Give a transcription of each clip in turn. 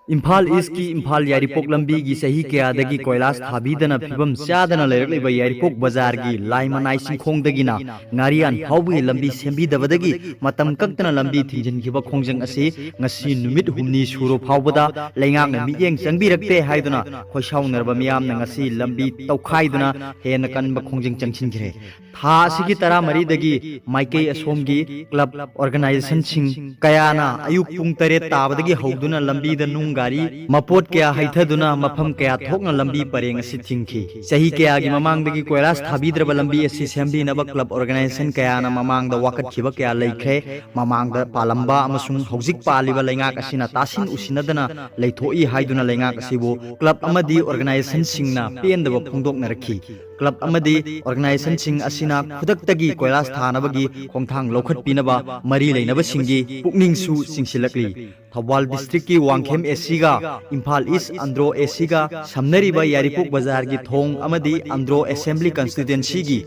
Imphal east की इम्फाल यारीपोक लंबी की सही कयादगी कोयलास थाबीदना फिबम चादना लेरकलिबा यारीपोक बाजार की लाई मनाई सिंखोंदगिना ngarian फाउबी लंबी सेंबीदबदगी मतम कक्तना लंबी थिंजिनखिबा खोंजंग असी ngasi नुमित हुमनी सुरो फाउबदा लेंगांगना मियेंग चंगबिरक्ते हाइदुना खोइसाउनरबा मियामना ngasi लंबी तौखाइदुना हेन कनबा खोंजंग चंगसिनखिरे था असिगी तरा मरीदगी माइके असोमगी क्लब ऑर्गेनाइजेशन सिंग कयाना अयुक पुंग तरे ताबदगी हौदुना लंबी द नुंग गारी मपोट कया हाइथदुना मफम कया थोकना लंबी परेंग असि थिंखी सही कया गी ममांगदगी कोयलास थाबीद्रबा लंबी असि सेंबीनबा क्लब ऑर्गेनाइजेशन कयाना ममांगदा वाकटखिबा कया लेख्रे ममांगदा पालंबा अमसुंग हौजिक पालिबा लेंगाक असिना तासिन उसिनदना लेथोई हाइदुना लेंगाक असिबो क्लब अमदी ऑर्गेनाइजेशन सिंगना पेंदबा फोंदोकनरखी क्लब अमदी ऑर्गेनाइजेशन सिंग असिना खुदक्तगी कोयलास थानबगी खोंथांग लौखटपिनबा मरी लेनबा सिंगी पुकनिंगसु सिंसिलकली थौबाल डिस्ट्रिक्ट की वांगखेम एसीगा इम्फाल ईस्ट अंद्रो एसीगा समनरीबा यारीपुक बाजार की थोंग अमदी अंद्रो असेंबली कंस्टिट्युएंसी की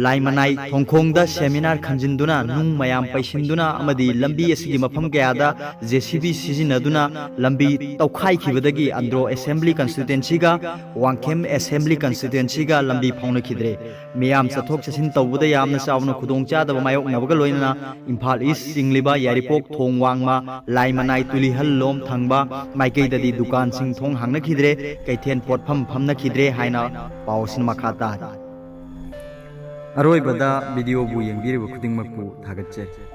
लाइमनाई थोंखोंगदा सेमिनार खंजिंदुना नुंग मयाम पैसिंदुना अमदी लंबी एसीगी मफम कयादा जेसीबी सिजिनदुना लंबी तौखाइखिबदगी अंद्रो असेंबली कंस्टिट्युएंसीगा वांगखेम असेंबली कंस्टिट्युएंसीगा लंबी फाउनखिद्रे मियाम चथोक चसिन तौबदा यामना चावना खुदोंचादबा मायोकनबगा लोइना इम्फाल ईस्ट सिंगलिबा यारीपोक थोंग वांगमा लाइमनाई तुलिहल लोम थंगबा माइकैददी दुकान सिंग थोंग हांगनखिद्रे कैथेन पोटफम फमनखिद्रे हाइना पावसिन मखाता अरोइबदा वीडियो बु यंगिरिबा खुदिंगमकपु थागतचे।